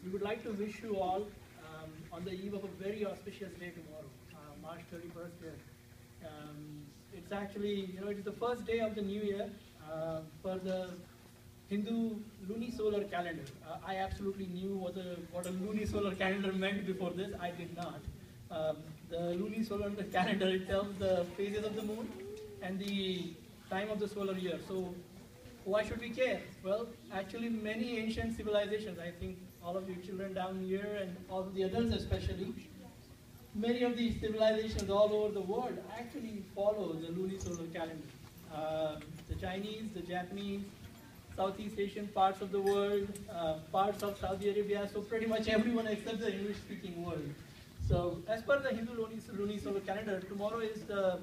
we would like to wish you all on the eve of a very auspicious day tomorrow, March 31st here. It's actually, it is the first day of the new year for the Hindu lunisolar calendar. I absolutely knew what a lunisolar calendar meant before this. I did not. The lunisolar calendar, it tells the phases of the moon and the time of the solar year. So why should we care? Well, actually many ancient civilizations, I think all of you children down here and all of the others especially, many of these civilizations all over the world actually follow the lunisolar calendar. The Chinese, the Japanese, Southeast Asian parts of the world, parts of Saudi Arabia, so pretty much everyone except the English-speaking world. So as per the Hindu lunisolar calendar, tomorrow is the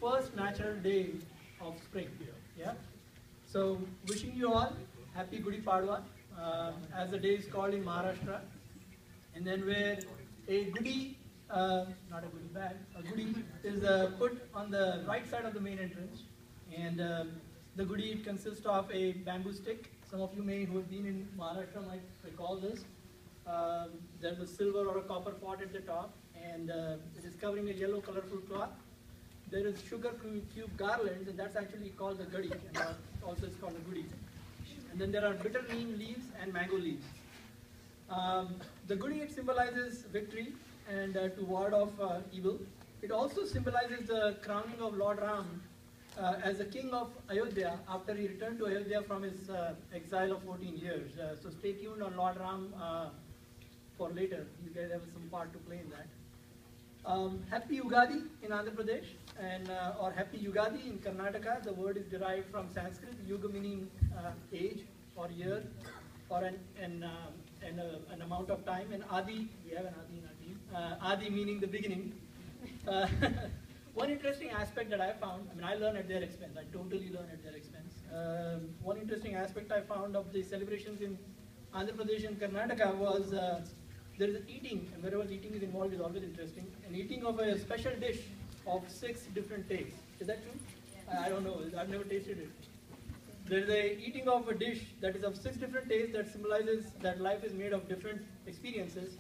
first natural day of spring here. Yeah. So wishing you all happy Gudi Padwa, as the day is called in Maharashtra, and then where a Gudi, not a goodie bag, a Gudi is put on the right side of the main entrance, and the Gudi, it consists of a bamboo stick. Some of you may who have been in Maharashtra might recall this. There's a silver or a copper pot at the top, and it is covering a yellow colorful cloth. There is sugar cube garlands, and that's actually called the gadi, and also it's called the gudi. And then there are bitter neem leaves and mango leaves. The gudi, it symbolizes victory and to ward off evil. It also symbolizes the crowning of Lord Ram as the king of Ayodhya after he returned to Ayodhya from his exile of 14 years. So stay tuned on Lord Ram for later. You guys have some part to play in that. Happy Ugadi in Andhra Pradesh, and or Happy Yugadi in Karnataka. The word is derived from Sanskrit, yuga meaning age or year, or an amount of time, and Adi, we have an Adi in our team, Adi meaning the beginning. One interesting aspect that I found, I learn at their expense, I totally learn at their expense. One interesting aspect I found of the celebrations in Andhra Pradesh and Karnataka was there is eating, and wherever eating is involved is always interesting, an eating of a special dish of 6 different tastes. Is that true? I don't know, I've never tasted it. There is a eating of a dish that is of 6 different tastes that symbolizes that life is made of different experiences: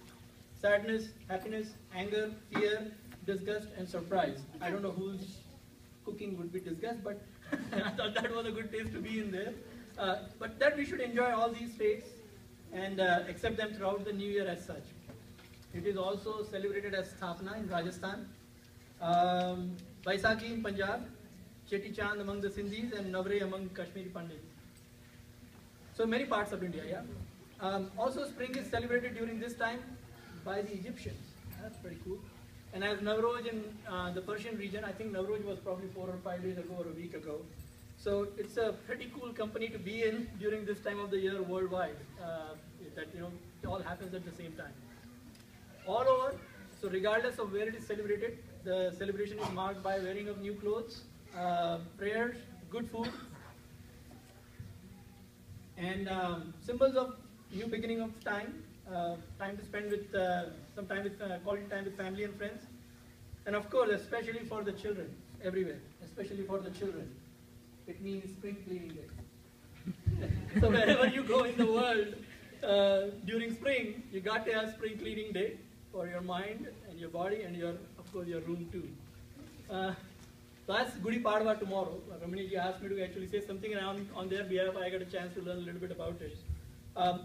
sadness, happiness, anger, fear, disgust, and surprise. I don't know whose cooking would be disgust, but I thought that was a good taste to be in there. But that we should enjoy all these tastes and accept them throughout the new year as such. It is also celebrated as Sthapana in Rajasthan, Baisakhi in Punjab, Cheti Chand among the Sindhis, and Navre among Kashmiri Pandits. So many parts of India, yeah. Also spring is celebrated during this time by the Egyptians. That's pretty cool. And as Navroj in the Persian region, I think Navroj was probably 4 or 5 days ago or a week ago. So it's a pretty cool company to be in during this time of the year worldwide. That it all happens at the same time. All over, so regardless of where it is celebrated, the celebration is marked by wearing of new clothes, prayers, good food, and symbols of new beginning of time, time to spend with some time with quality time with family and friends, and of course, especially for the children everywhere, especially for the children. It means spring cleaning day. So wherever you go in the world during spring, you got to have spring cleaning day for your mind and your body and of course your room too. That's Gudi Padwa tomorrow. Ramani asked me to actually say something, and on their behalf I got a chance to learn a little bit about it.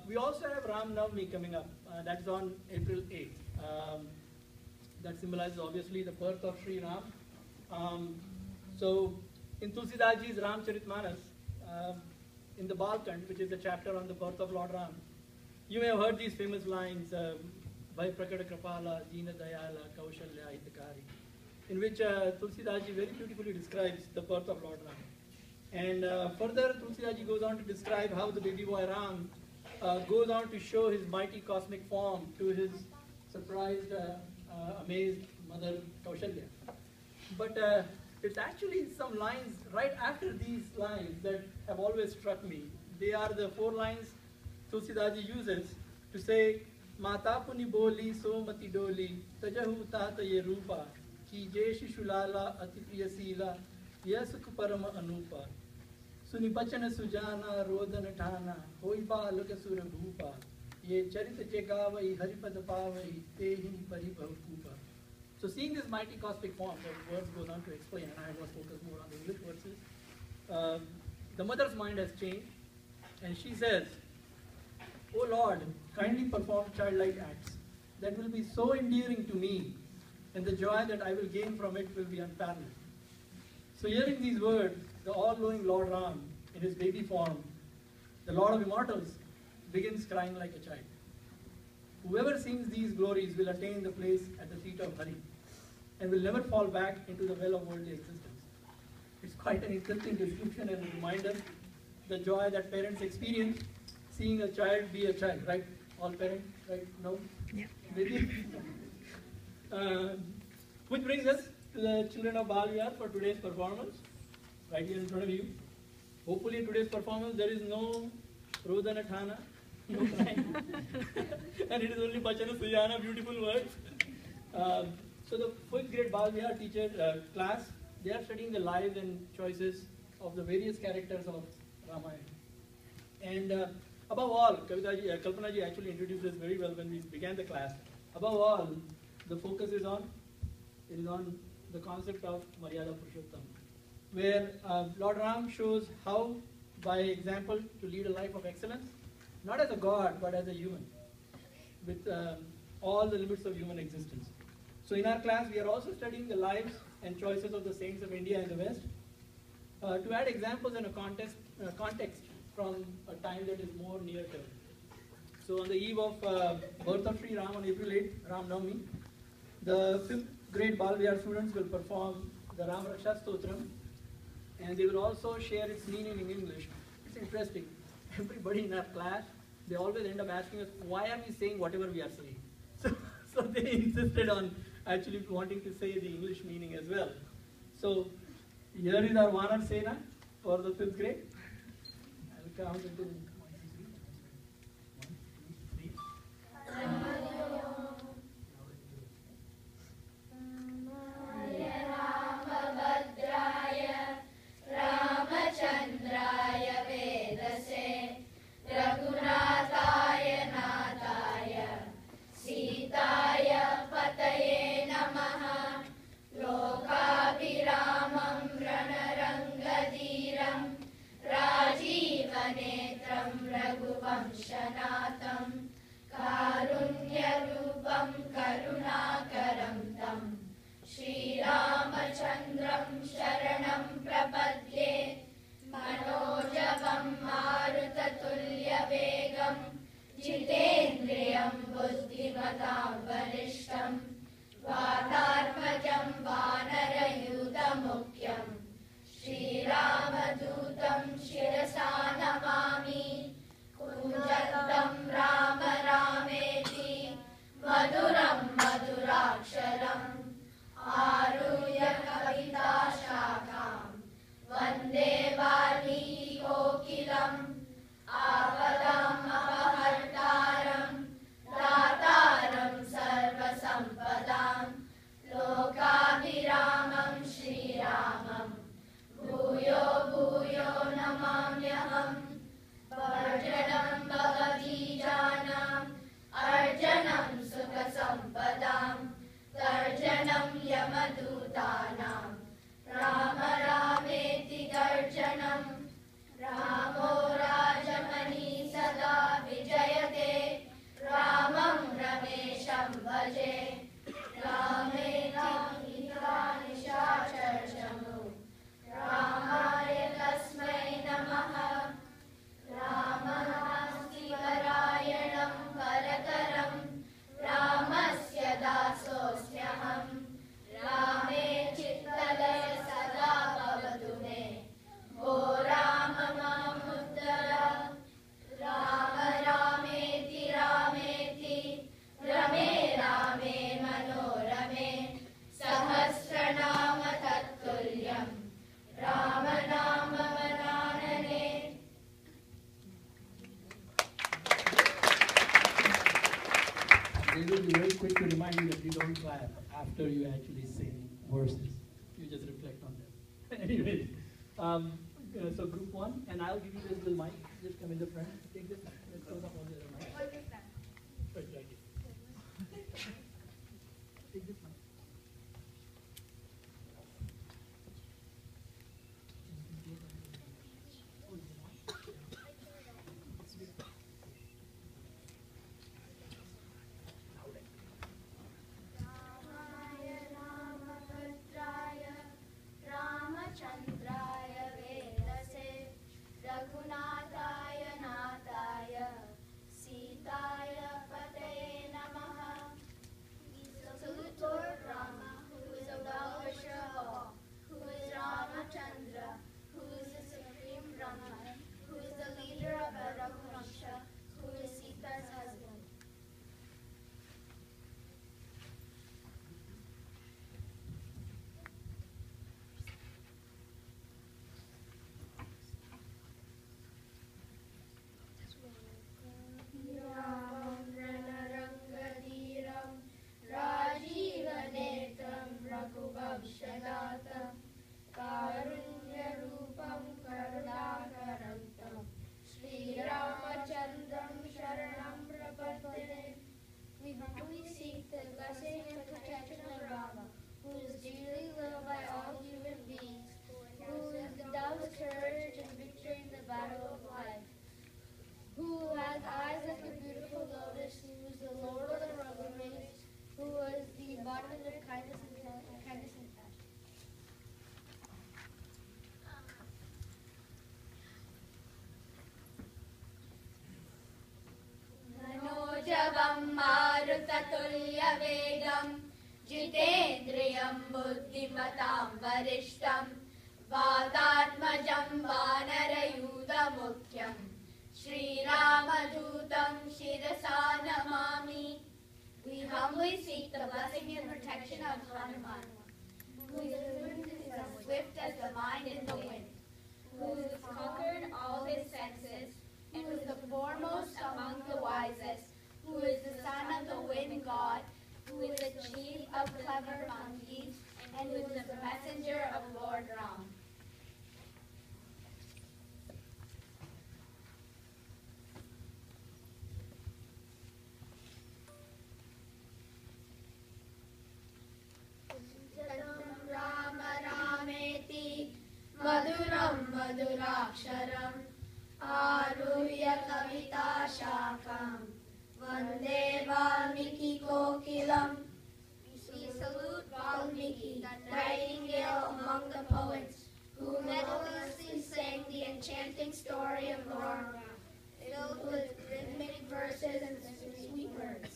We also have Ram Navami coming up. That's on April 8th. That symbolizes obviously the birth of Sri Ram. So in Tulsidas Ji's Ramcharitmanas, in the Balkand, which is the chapter on the birth of Lord Ram, you may have heard these famous lines, Vai Prakata Kripala, Dina Dayala, Kaushalya Hitakari, in which Tulsidas Ji very beautifully describes the birth of Lord Ram. And further, Tulsidas Ji goes on to describe how the baby boy Ram goes on to show his mighty cosmic form to his surprised, amazed mother Kaushalya. But it's actually some lines right after these lines that have always struck me. They are the 4 lines Tulsidas Ji uses to say, Mata puni boli so mati doli, tajahu tata ye rupa, ki je shishulala ati priyasila, yasuk parama anupa. Suni bachana sujana rodan thana, hoi ba alaka sura bhupa, Ye charita jegavai haripad pavai tehin paribhav kupa. So seeing this mighty cosmic form, the verse goes on to explain, and I was focused more on the English verses. The mother's mind has changed, and she says, "O Lord, kindly perform childlike acts that will be so endearing to me, and the joy that I will gain from it will be unparalleled." So hearing these words, the all-knowing Lord Ram, in his baby form, the Lord of Immortals, begins crying like a child. Whoever sings these glories will attain the place at the feet of Hari, and will never fall back into the well of worldly existence. It's quite an interesting description and a reminder the joy that parents experience seeing a child be a child, right? All parents, right? No? Yeah. Which brings us to the children of Baal Vihar for today's performance, right here in front of you. Hopefully in today's performance there is no Rodana Thana, no crying, and it is only Bachana Suyana, beautiful words. So the 5th grade Baal Vihar teacher class, they are studying the lives and choices of the various characters of Ramayana. And above all, Kalpana ji actually introduced this very well when we began the class. Above all, the focus is on the concept of Maryada Purushottam, where Lord Ram shows how, by example, to lead a life of excellence, not as a god, but as a human, with all the limits of human existence. So in our class, we are also studying the lives and choices of the saints of India and the West, to add examples and a context from a time that is more near term. So on the eve of birth of Sri Ram on April 8, Ram Navami, the 5th grade Baal Vihar students will perform the Ram Raksha Stotram, and they will also share its meaning in English. It's interesting. Everybody in our class, they always end up asking us, why are we saying whatever we are saying? So they insisted on actually wanting to say the English meaning as well. So here is our Vanar Sena for the 5th grade. I'll count until 1, 2, 3. 1, 2, 3. Vamshanatam Karunyarupam Karunakaram Tam Shri Ramachandram Sharanam Prapadye Manojabam Marutatulya Vegam Jitendriyam Buddhimatam Varishtam Vatarmajam Vanarayudamukyam Shri Ramadutam Shirasa Namami Kunjatam Rama Rameti Maduram Maduraksharam Aruya Kavita Shakam Vande Valmiki Kokilam Apadam Apahartaram Dataram Sarva Sampadam Lokabhiramam Shri Ramam Bhuyo Bhuyo Namamyaham Varjanam Bhagavati Janam Arjanam Sukha Sampadam Garjanam Yamadutanam Rama Rameti Garjanam Ramo Rajamani Sada Vijayate Ramam Ramesham Bhaje Rameti Hita Nishacharchamu Ramaya Tasmai Namaha Ramanasti Parayanam Parakaram Ramasya Dasosmyaham Rame Chittalaya Sada Bhavatu Me O Rama Mamuddara Rama Rameti Rameti Rame Rame Manorame Sahasranama Tattulyam Ramanama Mananane. They will be very quick to remind you that you don't clap after you actually sing verses. You just reflect on them. Anyways, so group 1, and I'll give you this little mic. Just come in the front. Take this. Let's close up all the other mics. blessing and protection of Rama, who is dearly loved by all human beings, who is the dove's courage and victory in the battle of life, who has eyes like a beautiful lotus, who is the Lord of the Rubbermaid, who is the embodiment of kindness and compassion. मनोजवं मारुततुल्यवेगं जितेन्द्रियं बुद्धिमतां वरिष्ठं वातात्मजं वानरयूथमुख्यं श्रीरामदूतं शिरसा Namami. We humbly seek the blessing and protection of Hanuman, who is as swift as the mind in the wind, who has conquered all his senses, and who is the foremost among the wisest, who is the son of the wind god, who is the chief of clever monkeys, and who is the messenger of Lord Ram. Rama Rameti Maduram Maduraksharam Aruhya Kavita Shakam Vande Valmiki Kokilam. We salute Valmiki, the nightingale among the poets, who melodiously sang the enchanting story of Rama, filled with rhythmic verses and sweet words.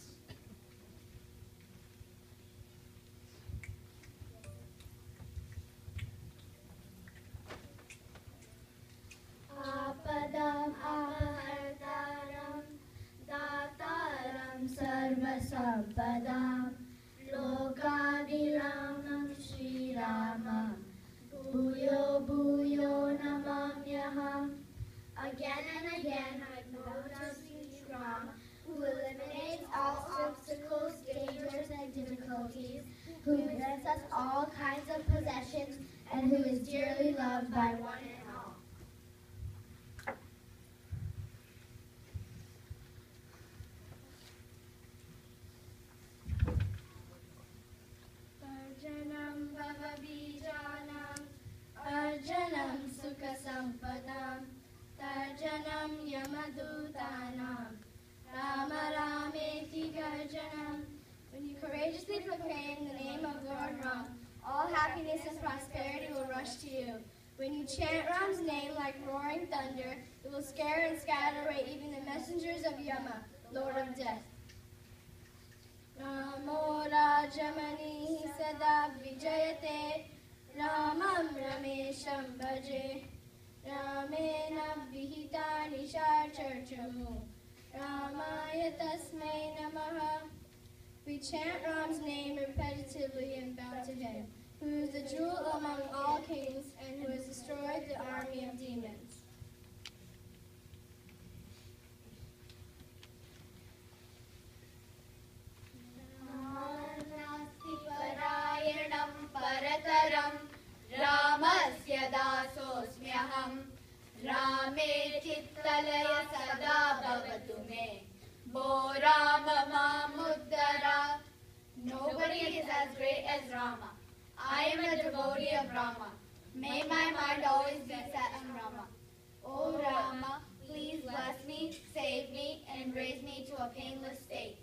Apadam ahartaram dataram sarvasampadam lokadiramam Shri Rama bhuyo bhuyo namamyaham. Again and again I acknowledge Shri Rama, who eliminates all obstacles, dangers, and difficulties, who grants us all kinds of possessions, and who is dearly loved by one and all. Arjanam bhavabijanam Arjanam sukha sampadam Tarjanam yamadutanam Rama Rameti Garjanam. When you courageously proclaim the name of Lord Ram, all happiness and prosperity will rush to you. When you chant Ram's name like roaring thunder, it will scare and scatter away even the messengers of Yama, Lord of Death. Ramo Rajamani Sada Vijayate Ramam Ramesham Bhaje Ramena Vihita Nishar Charchamu Ramaya Tasmai Namaha. We chant Ram's name repetitively and bow to him, who is the jewel among all kings and who has destroyed the army of demons. Parayanam Parataram Ramasya Dasosmyaham Rame Chittalaya Sada Bhavatu Me Bo Rama Mamuddara. Nobody is as great as Rama. I am a devotee of Rama. May my mind always be set on Rama. O Rama, please bless me, save me, and raise me to a painless state.